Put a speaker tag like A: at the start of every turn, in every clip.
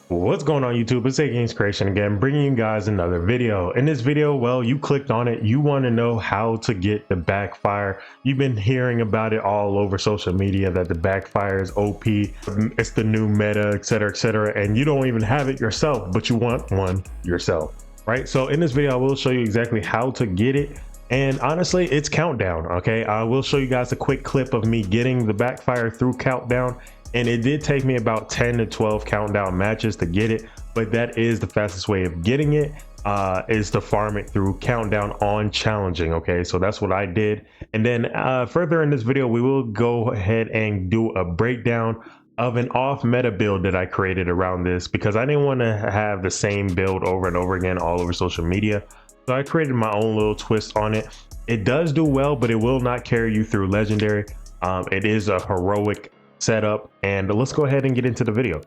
A: What's going on YouTube? It's AKingsCreation again, bringing you guys another video. In this video, well, you clicked on it, you want to know how to get the backfire. You've been hearing about it all over social media that the backfire is OP, it's the new meta, etc, and you don't even have it yourself, but you want one yourself, right? So in this video I will show you exactly how to get it, and honestly it's countdown. Okay, I will show you guys a quick clip of me getting the backfire through countdown. And it did take me about 10 to 12 countdown matches to get it, but that is the fastest way of getting it, is to farm it through countdown on challenging. Okay, so that's what I did. And then further in this video, we will go ahead and do a breakdown of an off meta build that I created around this, because I didn't want to have the same build over and over again all over social media. So I created my own little twist on it. It does do well, but it will not carry you through legendary. It is a heroic setup, and let's go ahead and get into the video.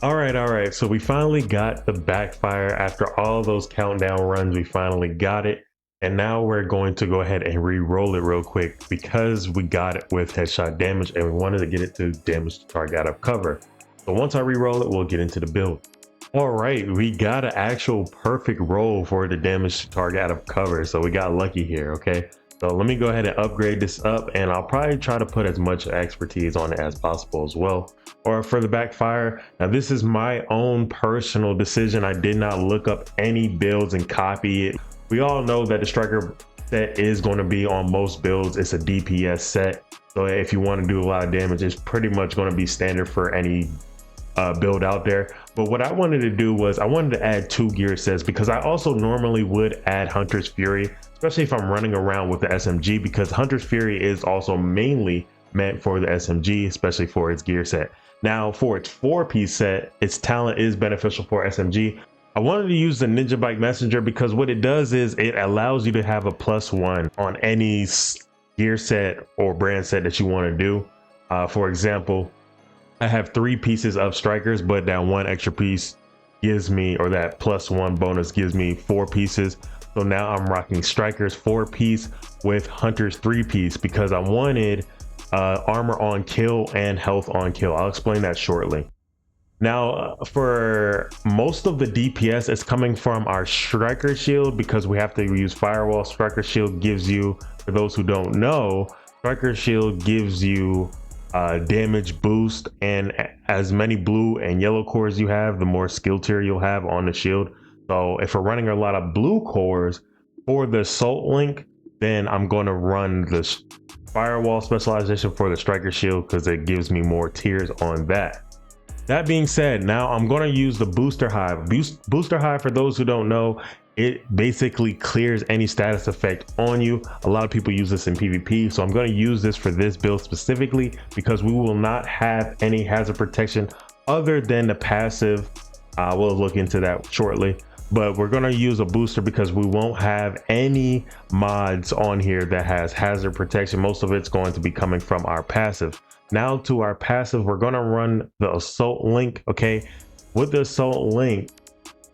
A: All right, so we finally got the backfire after all those countdown runs. We finally got it. And now we're going to go ahead and re-roll it real quick, because we got it with headshot damage and we wanted to get it to damage the target out of cover. So once I re-roll it, we'll get into the build. All right, we got an actual perfect roll for the damage to target out of cover. So we got lucky here. Okay, so let me go ahead and upgrade this up, and I'll probably try to put as much expertise on it as possible as well. Or for the backfire, now this is my own personal decision. I did not look up any builds and copy it. We all know that the striker set is going to be on most builds. It's a DPS set, so if you want to do a lot of damage, it's pretty much going to be standard for any build out there. But what I wanted to do was I wanted to add 2 gear sets, because I also normally would add Hunter's Fury, especially if I'm running around with the SMG, because Hunter's Fury is also mainly meant for the SMG, especially for its gear set. Now for its 4-piece set, its talent is beneficial for SMG. I wanted to use the Ninja Bike Messenger because what it does is it allows you to have a +1 on any gear set or brand set that you want to do. For example, I have 3 pieces of strikers, but that 1 extra piece gives me, or that +1 bonus gives me 4 pieces. So now I'm rocking strikers 4-piece with hunters 3-piece, because I wanted armor on kill and health on kill. I'll explain that shortly. Now for most of the DPS, it's coming from our striker shield, because we have to use firewall. Striker shield gives you, for those who don't know, striker shield gives you damage boost, and as many blue and yellow cores you have, the more skill tier you'll have on the shield. So if we're running a lot of blue cores for the assault link, then I'm going to run the firewall specialization for the striker shield, because it gives me more tiers on that. That being said, now I'm going to use the booster hive. Booster hive, for those who don't know, it basically clears any status effect on you. A lot of people use this in PvP, so I'm going to use this for this build specifically, because we will not have any hazard protection other than the passive. We'll look into that shortly, but we're going to use a booster because we won't have any mods on here that has hazard protection. Most of it's going to be coming from our passive. Now to our passive, we're going to run the assault link. Okay, with the assault link,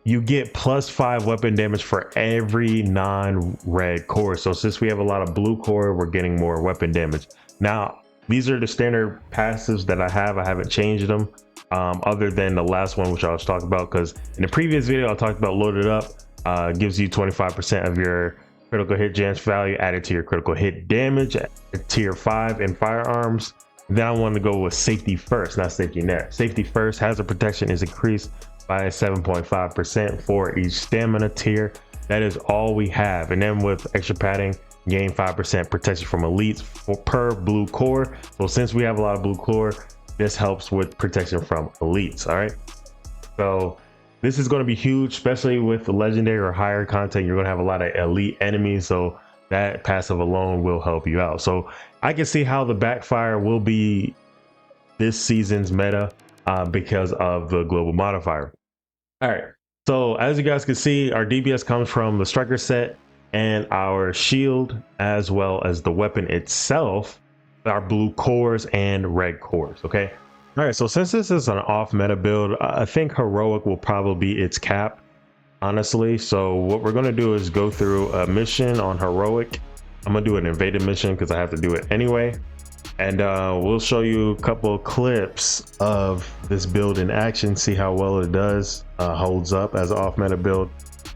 A: you get +5 weapon damage for every non-red core. So since we have a lot of blue core, we're getting more weapon damage. Now these are the standard passives that I haven't changed them, other than the last one, which I was talking about, because in the previous video I talked about loaded up, gives you 25% of your critical hit chance value added to your critical hit damage at tier 5 in firearms. Then I want to go with safety first, not safety net. Safety first, hazard protection is increased by 7.5% for each stamina tier. That is all we have. And then with extra padding, gain 5% protection from elites per blue core. So since we have a lot of blue core, this helps with protection from elites. All right, so this is going to be huge, especially with the legendary or higher content. You're going to have a lot of elite enemies, so that passive alone will help you out. So I can see how the backfire will be this season's meta, because of the global modifier. All right, so as you guys can see, our DPS comes from the striker set and our shield, as well as the weapon itself, our blue cores and red cores. Okay, All right, so since this is an off meta build, I think heroic will probably be its cap, honestly. So what we're gonna do is go through a mission on heroic. I'm gonna do an invaded mission because I have to do it anyway. And we'll show you a couple of clips of this build in action, see how well it does, holds up as an off meta build.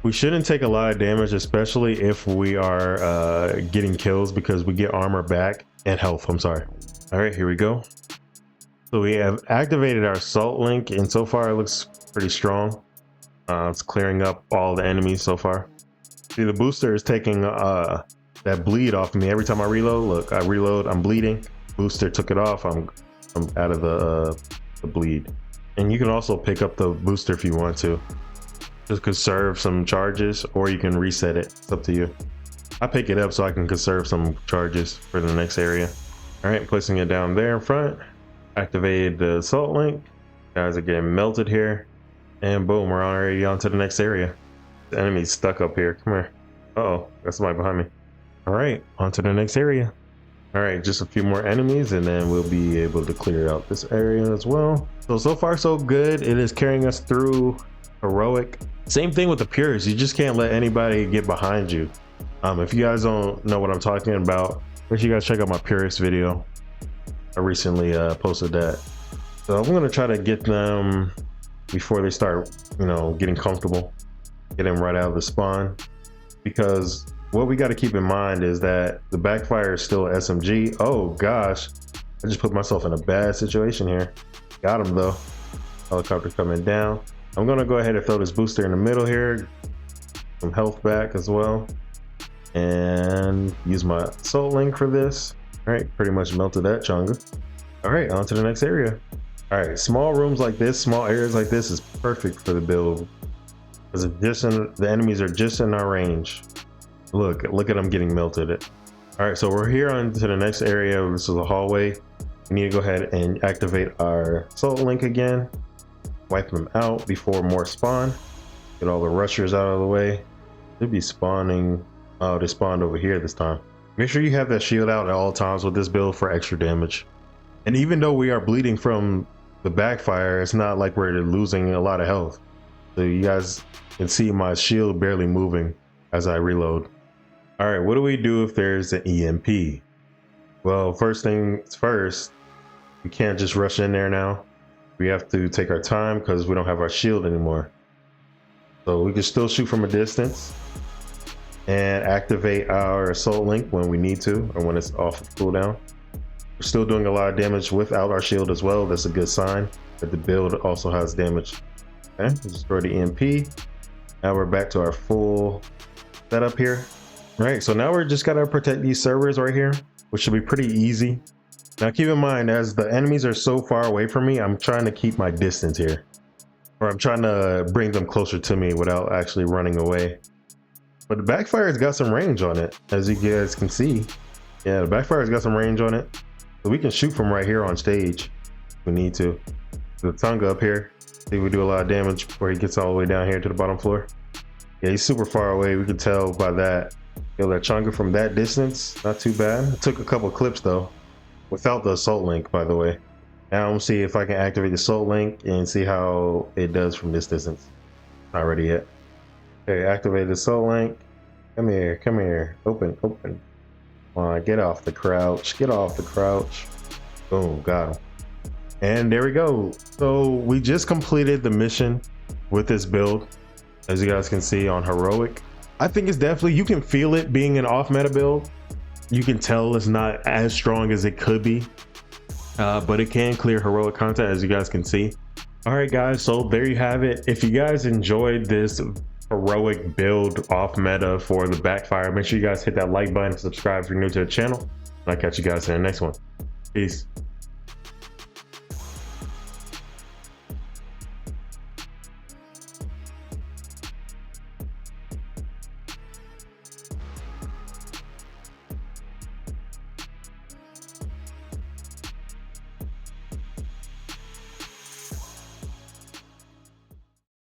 A: We shouldn't take a lot of damage, especially if we are getting kills, because we get armor back and health. I'm sorry. All right, here we go. So we have activated our assault link, and so far it looks pretty strong. It's clearing up all the enemies so far. See, the booster is taking that bleed off of me every time I reload. Look, I reload, I'm bleeding. Booster took it off. I'm out of the bleed. And you can also pick up the booster if you want to. Just conserve some charges, or you can reset it. It's up to you. I pick it up so I can conserve some charges for the next area. All right, placing it down there in front. Activated the assault link. Guys are getting melted here. And boom, we're already on to the next area. The enemy's stuck up here. Come here. Uh-oh, got somebody behind me. All right, on to the next area. All right, just a few more enemies and then we'll be able to clear out this area as well. So far so good. It is carrying us through heroic. Same thing with the purists. You just can't let anybody get behind you. If you guys don't know what I'm talking about, make sure you guys check out my purist video. I recently posted that. So I'm gonna try to get them before they start, getting comfortable. Get them right out of the spawn, because what we got to keep in mind is that the backfire is still SMG. Oh gosh, I just put myself in a bad situation here. Got him though. Helicopter coming down. I'm gonna go ahead and throw this booster in the middle here. Some health back as well. And use my assault link for this. All right, pretty much melted that chunga. All right, on to the next area. All right, small rooms like this, small areas like this is perfect for the build, because the enemies are just in our range. Look at them getting melted. All right, so we're here on to the next area. This is a hallway. We need to go ahead and activate our assault link again. Wipe them out before more spawn. Get all the rushers out of the way. They'll be spawning. Oh, they spawned over here this time. Make sure you have that shield out at all times with this build for extra damage. And even though we are bleeding from the backfire, it's not like we're losing a lot of health. So you guys can see my shield barely moving as I reload. All right, what do we do if there's an EMP? Well, first things first, we can't just rush in there now. We have to take our time because we don't have our shield anymore. So we can still shoot from a distance and activate our assault link when we need to, or when it's off of cooldown. We're still doing a lot of damage without our shield as well. That's a good sign that the build also has damage. Okay, destroy the EMP. Now we're back to our full setup here. All right, so now we're just gotta protect these servers right here, which should be pretty easy. Now keep in mind, as the enemies are so far away from me, I'm trying to keep my distance here, or I'm trying to bring them closer to me without actually running away. But the backfire's got some range on it, as you guys can see. Yeah, the backfire's got some range on it. So we can shoot from right here on stage if we need to. The Tonga up here, see, we do a lot of damage before he gets all the way down here to the bottom floor. Yeah, he's super far away. We can tell by that. Kill that Chunga from that distance, not too bad. It took a couple clips though, without the assault link, by the way. Now I'm gonna see if I can activate the assault link and see how it does from this distance. Not ready yet. Okay, activate the assault link. Come here, open. Come on, get off the crouch, Boom, got him. And there we go. So we just completed the mission with this build, as you guys can see on heroic. I think it's definitely, you can feel it being an off meta build. You can tell it's not as strong as it could be, but it can clear heroic content, as you guys can see. All right guys, so there you have it. If you guys enjoyed this heroic build off meta for the backfire, make sure you guys hit that like button and subscribe if you're new to the channel. I'll catch you guys in the next one. Peace.